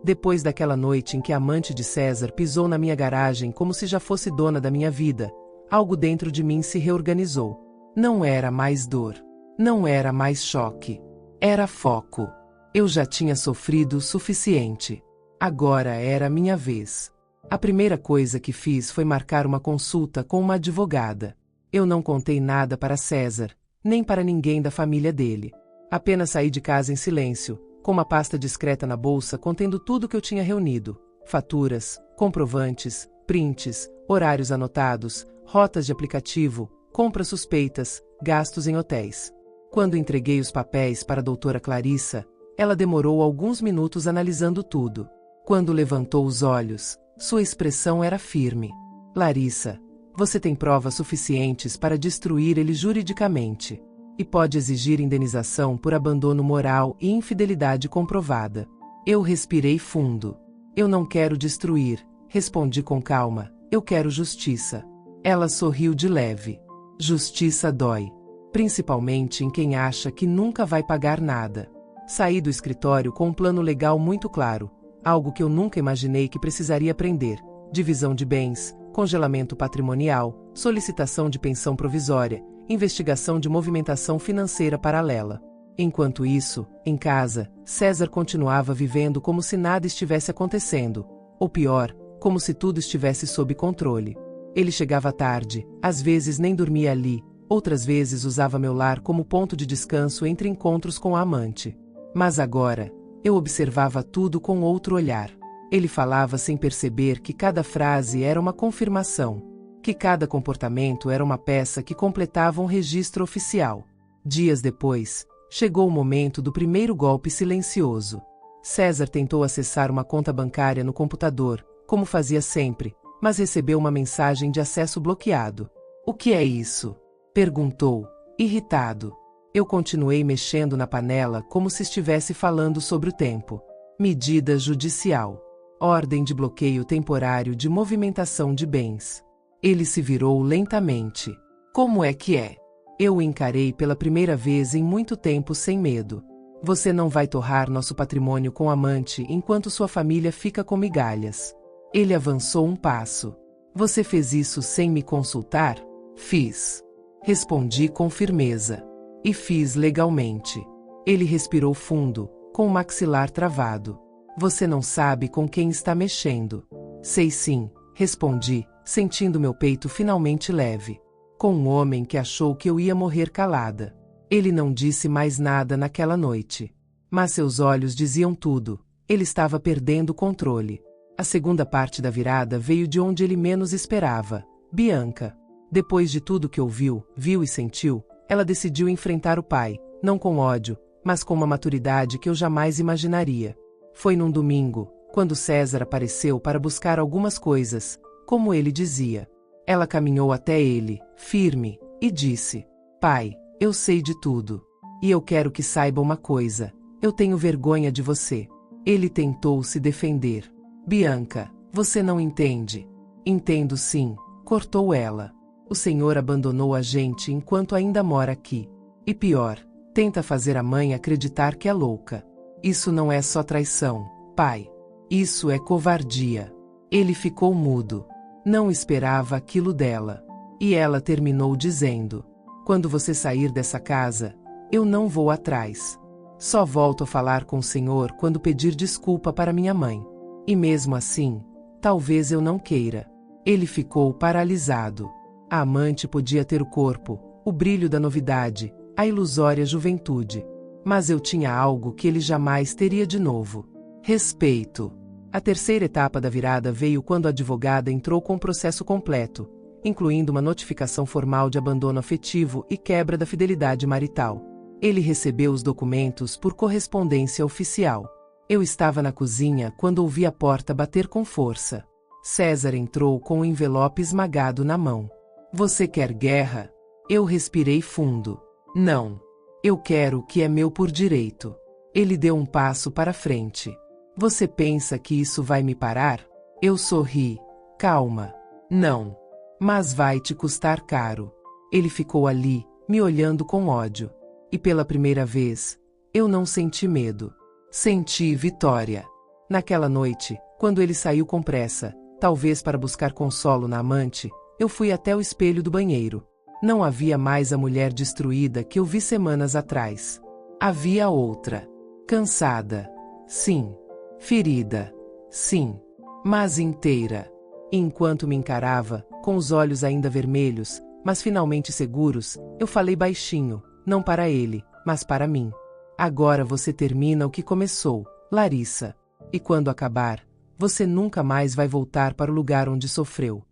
Depois daquela noite em que a amante de César pisou na minha garagem como se já fosse dona da minha vida, algo dentro de mim se reorganizou. Não era mais dor. Não era mais choque. Era foco. Eu já tinha sofrido o suficiente. Agora era a minha vez. A primeira coisa que fiz foi marcar uma consulta com uma advogada. Eu não contei nada para César, nem para ninguém da família dele. Apenas saí de casa em silêncio, com uma pasta discreta na bolsa contendo tudo que eu tinha reunido: faturas, comprovantes, prints, horários anotados, rotas de aplicativo, compras suspeitas, gastos em hotéis. Quando entreguei os papéis para a doutora Clarissa, ela demorou alguns minutos analisando tudo. Quando levantou os olhos, sua expressão era firme. Larissa, você tem provas suficientes para destruir ele juridicamente. E pode exigir indenização por abandono moral e infidelidade comprovada. Eu respirei fundo. Eu não quero destruir, respondi com calma, eu quero justiça. Ela sorriu de leve. Justiça dói. Principalmente em quem acha que nunca vai pagar nada. Saí do escritório com um plano legal muito claro, algo que eu nunca imaginei que precisaria aprender: divisão de bens, congelamento patrimonial, solicitação de pensão provisória, investigação de movimentação financeira paralela. Enquanto isso, em casa, César continuava vivendo como se nada estivesse acontecendo, ou pior, como se tudo estivesse sob controle. Ele chegava tarde, às vezes nem dormia ali, outras vezes usava meu lar como ponto de descanso entre encontros com a amante. Mas agora, eu observava tudo com outro olhar. Ele falava sem perceber que cada frase era uma confirmação, que cada comportamento era uma peça que completava um registro oficial. Dias depois, chegou o momento do primeiro golpe silencioso. César tentou acessar uma conta bancária no computador, como fazia sempre, mas recebeu uma mensagem de acesso bloqueado. O que é isso? Perguntou, irritado. Eu continuei mexendo na panela como se estivesse falando sobre o tempo. Medida judicial. Ordem de bloqueio temporário de movimentação de bens. Ele se virou lentamente. Como é que é? Eu o encarei pela primeira vez em muito tempo sem medo. Você não vai torrar nosso patrimônio com amante enquanto sua família fica com migalhas. Ele avançou um passo. Você fez isso sem me consultar? Fiz. Respondi com firmeza. E fiz legalmente. Ele respirou fundo, com o maxilar travado. Você não sabe com quem está mexendo. Sei sim, respondi, sentindo meu peito finalmente leve. Com um homem que achou que eu ia morrer calada. Ele não disse mais nada naquela noite. Mas seus olhos diziam tudo. Ele estava perdendo o controle. A segunda parte da virada veio de onde ele menos esperava. Bianca. Depois de tudo que ouviu, viu e sentiu, ela decidiu enfrentar o pai, não com ódio, mas com uma maturidade que eu jamais imaginaria. Foi num domingo, quando César apareceu para buscar algumas coisas, como ele dizia. Ela caminhou até ele, firme, e disse: Pai, eu sei de tudo. E eu quero que saiba uma coisa. Eu tenho vergonha de você. Ele tentou se defender. Bianca, você não entende. Entendo sim, cortou ela. O Senhor abandonou a gente enquanto ainda mora aqui. E pior, tenta fazer a mãe acreditar que é louca. Isso não é só traição, pai. Isso é covardia. Ele ficou mudo. Não esperava aquilo dela. E ela terminou dizendo: Quando você sair dessa casa, eu não vou atrás. Só volto a falar com o Senhor quando pedir desculpa para minha mãe. E mesmo assim, talvez eu não queira. Ele ficou paralisado. A amante podia ter o corpo, o brilho da novidade, a ilusória juventude. Mas eu tinha algo que ele jamais teria de novo: respeito. A terceira etapa da virada veio quando a advogada entrou com o processo completo, incluindo uma notificação formal de abandono afetivo e quebra da fidelidade marital. Ele recebeu os documentos por correspondência oficial. Eu estava na cozinha quando ouvi a porta bater com força. César entrou com o envelope esmagado na mão. Você quer guerra? Eu respirei fundo. Não. Eu quero o que é meu por direito. Ele deu um passo para frente. Você pensa que isso vai me parar? Eu sorri. Calma. Não. Mas vai te custar caro. Ele ficou ali, me olhando com ódio. E pela primeira vez, eu não senti medo. Senti vitória. Naquela noite, quando ele saiu com pressa, talvez para buscar consolo na amante, eu fui até o espelho do banheiro. Não havia mais a mulher destruída que eu vi semanas atrás. Havia outra. Cansada. Sim. Ferida. Sim. Mas inteira. E enquanto me encarava, com os olhos ainda vermelhos, mas finalmente seguros, eu falei baixinho, não para ele, mas para mim. Agora você termina o que começou, Larissa. E quando acabar, você nunca mais vai voltar para o lugar onde sofreu.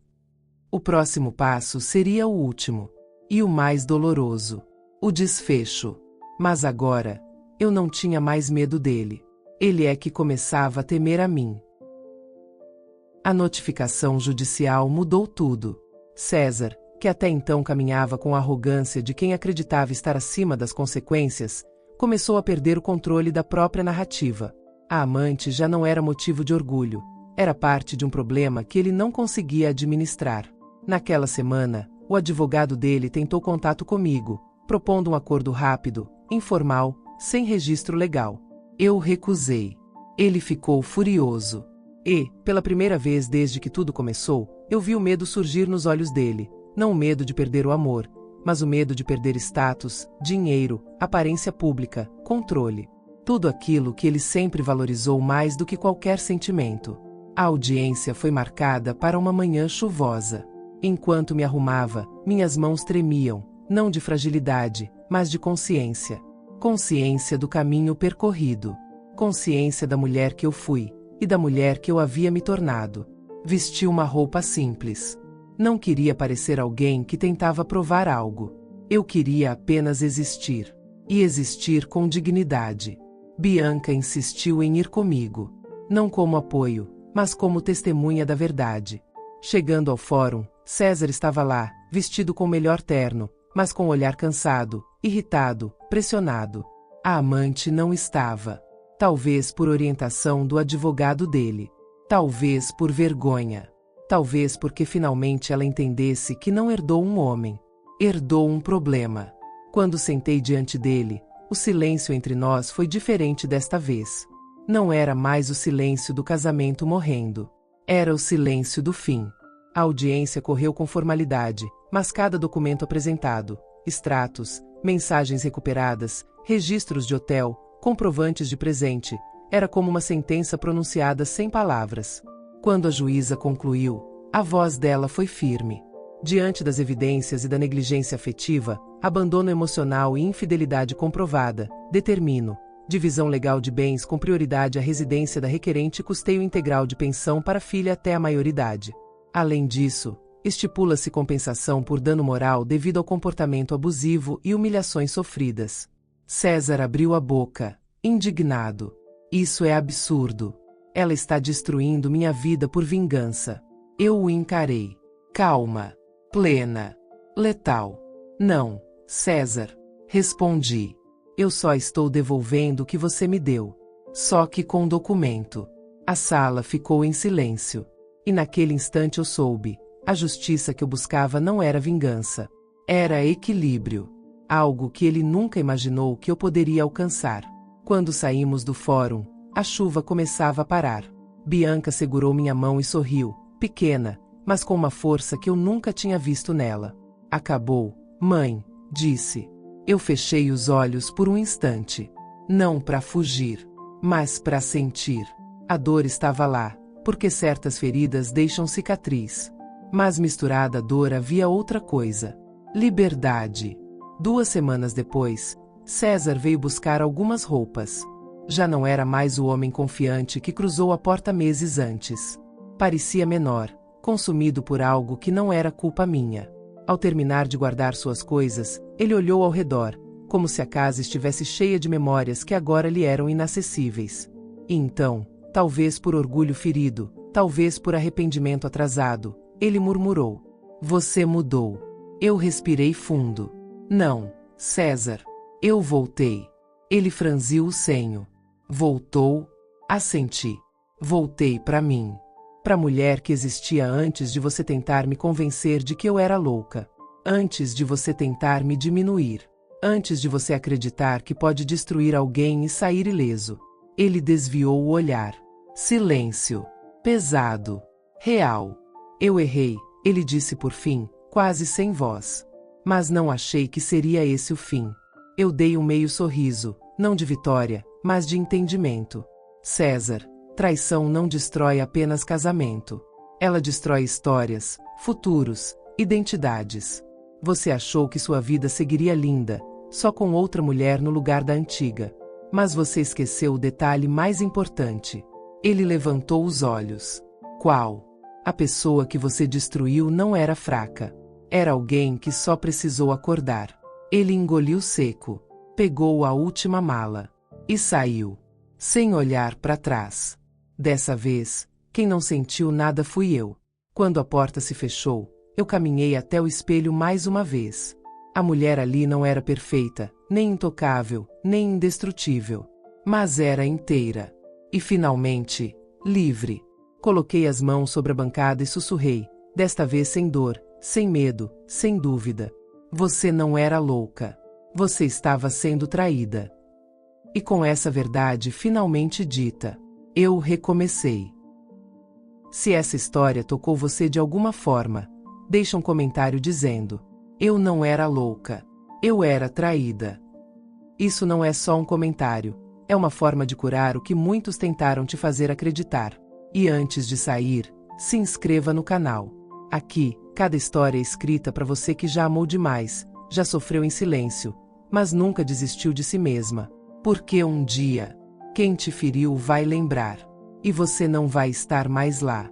O próximo passo seria o último. E o mais doloroso. O desfecho. Mas agora, eu não tinha mais medo dele. Ele é que começava a temer a mim. A notificação judicial mudou tudo. César, que até então caminhava com a arrogância de quem acreditava estar acima das consequências, começou a perder o controle da própria narrativa. A amante já não era motivo de orgulho. Era parte de um problema que ele não conseguia administrar. Naquela semana, o advogado dele tentou contato comigo, propondo um acordo rápido, informal, sem registro legal. Eu recusei. Ele ficou furioso. E, pela primeira vez desde que tudo começou, eu vi o medo surgir nos olhos dele. Não o medo de perder o amor, mas o medo de perder status, dinheiro, aparência pública, controle. Tudo aquilo que ele sempre valorizou mais do que qualquer sentimento. A audiência foi marcada para uma manhã chuvosa. Enquanto me arrumava, minhas mãos tremiam, não de fragilidade, mas de consciência. Consciência do caminho percorrido. Consciência da mulher que eu fui, e da mulher que eu havia me tornado. Vesti uma roupa simples. Não queria parecer alguém que tentava provar algo. Eu queria apenas existir. E existir com dignidade. Bianca insistiu em ir comigo. Não como apoio, mas como testemunha da verdade. Chegando ao fórum, César estava lá, vestido com o melhor terno, mas com o olhar cansado, irritado, pressionado. A amante não estava. Talvez por orientação do advogado dele. Talvez por vergonha. Talvez porque finalmente ela entendesse que não herdou um homem. Herdou um problema. Quando sentei diante dele, o silêncio entre nós foi diferente desta vez. Não era mais o silêncio do casamento morrendo. Era o silêncio do fim. A audiência correu com formalidade, mas cada documento apresentado, extratos, mensagens recuperadas, registros de hotel, comprovantes de presente. Era como uma sentença pronunciada sem palavras. Quando a juíza concluiu, a voz dela foi firme. Diante das evidências e da negligência afetiva, abandono emocional e infidelidade comprovada, determino divisão legal de bens com prioridade à residência da requerente e custeio integral de pensão para a filha até a maioridade. Além disso, estipula-se compensação por dano moral devido ao comportamento abusivo e humilhações sofridas. César abriu a boca, indignado. Isso é absurdo. Ela está destruindo minha vida por vingança. Eu o encarei. Calma. Plena. Letal. Não, César. Respondi. Eu só estou devolvendo o que você me deu. Só que com documento. A sala ficou em silêncio. E naquele instante eu soube. A justiça que eu buscava não era vingança. Era equilíbrio. Algo que ele nunca imaginou que eu poderia alcançar. Quando saímos do fórum, a chuva começava a parar. Bianca segurou minha mão e sorriu, pequena, mas com uma força que eu nunca tinha visto nela. Acabou, mãe, disse. Eu fechei os olhos por um instante. Não para fugir, mas para sentir. A dor estava lá, porque certas feridas deixam cicatriz. Mas misturada à dor havia outra coisa. Liberdade. 2 semanas depois, César veio buscar algumas roupas. Já não era mais o homem confiante que cruzou a porta meses antes. Parecia menor, consumido por algo que não era culpa minha. Ao terminar de guardar suas coisas, ele olhou ao redor, como se a casa estivesse cheia de memórias que agora lhe eram inacessíveis. E então, talvez por orgulho ferido, talvez por arrependimento atrasado, ele murmurou: "Você mudou." Eu respirei fundo. "Não, César." Eu voltei. Ele franziu o senho. "Voltou?" Assenti. "Voltei para mim. Para a mulher que existia antes de você tentar me convencer de que eu era louca. Antes de você tentar me diminuir. Antes de você acreditar que pode destruir alguém e sair ileso." Ele desviou o olhar. Silêncio. Pesado. Real. "Eu errei", ele disse por fim, quase sem voz. "Mas não achei que seria esse o fim." Eu dei um meio sorriso, não de vitória, mas de entendimento. "César, traição não destrói apenas casamento. Ela destrói histórias, futuros, identidades. Você achou que sua vida seguiria linda, só com outra mulher no lugar da antiga. Mas você esqueceu o detalhe mais importante." Ele levantou os olhos. "Qual?" "A pessoa que você destruiu não era fraca. Era alguém que só precisou acordar." Ele engoliu seco, pegou a última mala e saiu, sem olhar para trás. Dessa vez, quem não sentiu nada fui eu. Quando a porta se fechou, eu caminhei até o espelho mais uma vez. A mulher ali não era perfeita, nem intocável, nem indestrutível. Mas era inteira. E finalmente, livre. Coloquei as mãos sobre a bancada e sussurrei, desta vez sem dor, sem medo, sem dúvida: "Você não era louca. Você estava sendo traída." E com essa verdade finalmente dita, eu recomecei. Se essa história tocou você de alguma forma, deixa um comentário dizendo: "Eu não era louca. Eu era traída." Isso não é só um comentário, é uma forma de curar o que muitos tentaram te fazer acreditar. E antes de sair, se inscreva no canal. Aqui, cada história é escrita para você que já amou demais, já sofreu em silêncio, mas nunca desistiu de si mesma. Porque um dia, quem te feriu vai lembrar. E você não vai estar mais lá.